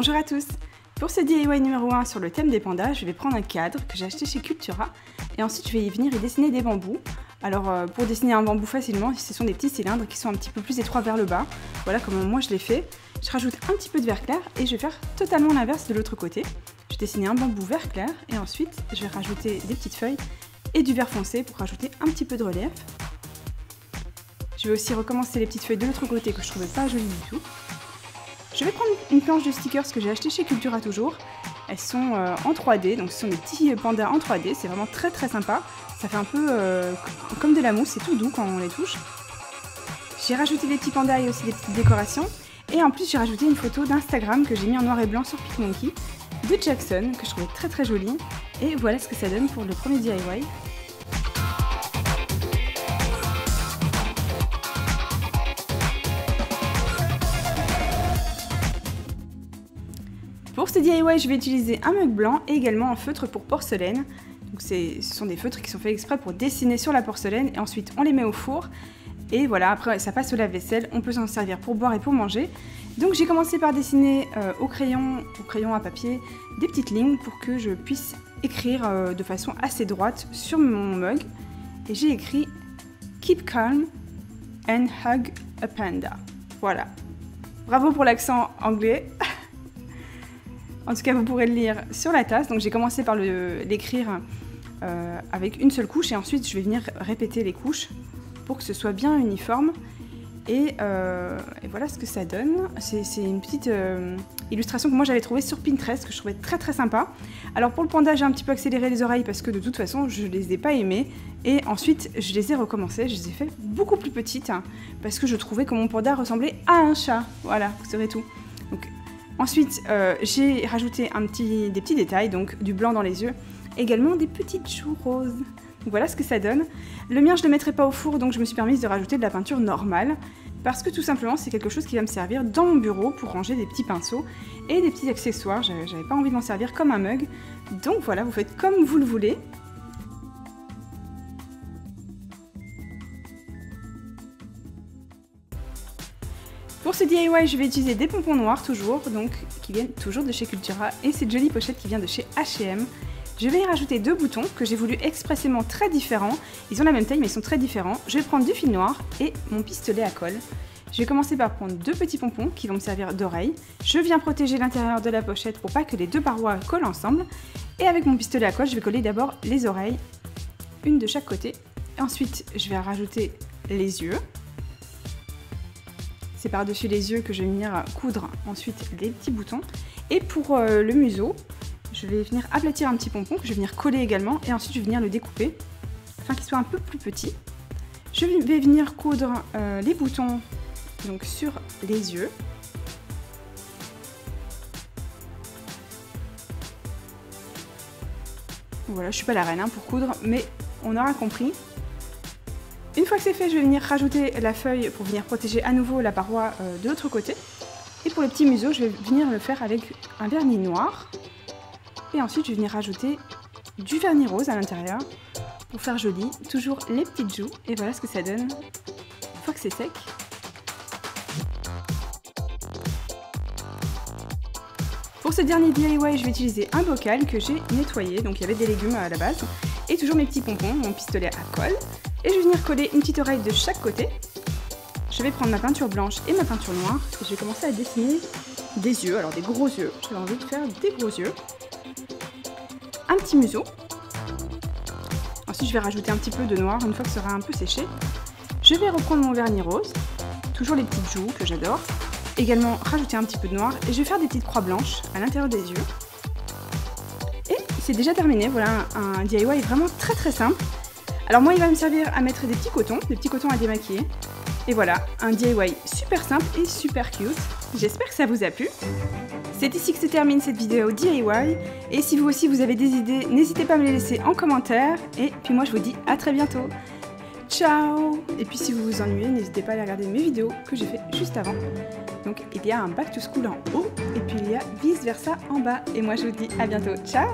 Bonjour à tous. Pour ce DIY numéro 1 sur le thème des pandas, je vais prendre un cadre que j'ai acheté chez Cultura et ensuite je vais y venir et dessiner des bambous. Alors pour dessiner un bambou facilement, ce sont des petits cylindres qui sont un petit peu plus étroits vers le bas. Voilà comment moi je l'ai fait. Je rajoute un petit peu de vert clair et je vais faire totalement l'inverse de l'autre côté. Je vais dessiner un bambou vert clair et ensuite je vais rajouter des petites feuilles et du vert foncé pour rajouter un petit peu de relief. Je vais aussi recommencer les petites feuilles de l'autre côté que je trouvais pas jolies du tout. Je vais prendre une planche de stickers que j'ai acheté chez Cultura toujours. Elles sont en 3D, donc ce sont des petits pandas en 3D, c'est vraiment très sympa. Ça fait un peu comme de la mousse, c'est tout doux quand on les touche. J'ai rajouté des petits pandas et aussi des petites décorations. Et en plus j'ai rajouté une photo d'Instagram que j'ai mis en noir et blanc sur PicMonkey de Jackson, que je trouvais très jolie. Et voilà ce que ça donne pour le premier DIY. Pour ce DIY, je vais utiliser un mug blanc et également un feutre pour porcelaine. Donc ce sont des feutres qui sont faits exprès pour dessiner sur la porcelaine et ensuite on les met au four. Et voilà, après ça passe au lave-vaisselle, on peut s'en servir pour boire et pour manger. Donc j'ai commencé par dessiner au crayon à papier des petites lignes pour que je puisse écrire de façon assez droite sur mon mug. Et j'ai écrit « Keep calm and hug a panda ». Voilà. Bravo pour l'accent anglais. En tout cas, vous pourrez le lire sur la tasse. Donc j'ai commencé par l'écrire avec une seule couche et ensuite je vais venir répéter les couches pour que ce soit bien uniforme. Et voilà ce que ça donne. C'est une petite illustration que moi j'avais trouvée sur Pinterest, que je trouvais très sympa. Alors pour le panda, j'ai un petit peu accéléré les oreilles parce que de toute façon je les ai pas aimées. Et ensuite je les ai recommencées, je les ai fait beaucoup plus petites parce que je trouvais que mon panda ressemblait à un chat. Voilà, vous saurez tout. Donc, ensuite, j'ai rajouté des petits détails, donc du blanc dans les yeux, également des petites joues roses. Donc voilà ce que ça donne. Le mien, je ne le mettrai pas au four, donc je me suis permise de rajouter de la peinture normale, parce que tout simplement, c'est quelque chose qui va me servir dans mon bureau pour ranger des petits pinceaux et des petits accessoires. J'avais pas envie de m'en servir comme un mug. Donc voilà, vous faites comme vous le voulez. Pour ce DIY, je vais utiliser des pompons noirs toujours, donc qui viennent toujours de chez Cultura, et cette jolie pochette qui vient de chez H&M. Je vais y rajouter deux boutons que j'ai voulu expressément très différents. Ils ont la même taille mais ils sont très différents. Je vais prendre du fil noir et mon pistolet à colle. Je vais commencer par prendre deux petits pompons qui vont me servir d'oreilles. Je viens protéger l'intérieur de la pochette pour pas que les deux parois collent ensemble. Et avec mon pistolet à colle, je vais coller d'abord les oreilles, une de chaque côté. Ensuite, je vais rajouter les yeux. C'est par-dessus les yeux que je vais venir coudre ensuite les petits boutons. Et pour le museau, je vais venir aplatir un petit pompon que je vais venir coller également et ensuite je vais venir le découper afin qu'il soit un peu plus petit. Je vais venir coudre les boutons donc sur les yeux. Voilà, je suis pas la reine pour coudre, mais on aura compris. Une fois que c'est fait, je vais venir rajouter la feuille pour venir protéger à nouveau la paroi de l'autre côté. Et pour le petit museau, je vais venir le faire avec un vernis noir. Et ensuite, je vais venir rajouter du vernis rose à l'intérieur pour faire joli. Toujours les petites joues. Et voilà ce que ça donne une fois que c'est sec. Pour ce dernier DIY, je vais utiliser un bocal que j'ai nettoyé. Donc il y avait des légumes à la base. Et toujours mes petits pompons, mon pistolet à colle. Et je vais venir coller une petite oreille de chaque côté. Je vais prendre ma peinture blanche et ma peinture noire. Et je vais commencer à dessiner des yeux, alors des gros yeux. J'avais envie de faire des gros yeux. Un petit museau. Ensuite, je vais rajouter un petit peu de noir une fois que ça sera un peu séché. Je vais reprendre mon vernis rose. Toujours les petites joues que j'adore. Également rajouter un petit peu de noir. Et je vais faire des petites croix blanches à l'intérieur des yeux. Et c'est déjà terminé. Voilà un DIY vraiment très simple. Alors moi, il va me servir à mettre des petits cotons à démaquiller. Et voilà, un DIY super simple et super cute. J'espère que ça vous a plu. C'est ici que se termine cette vidéo DIY. Et si vous aussi vous avez des idées, n'hésitez pas à me les laisser en commentaire. Et puis moi, je vous dis à très bientôt. Ciao! Et puis si vous vous ennuyez, n'hésitez pas à aller regarder mes vidéos que j'ai fait juste avant. Donc il y a un back to school en haut et puis il y a vice versa en bas. Et moi, je vous dis à bientôt. Ciao!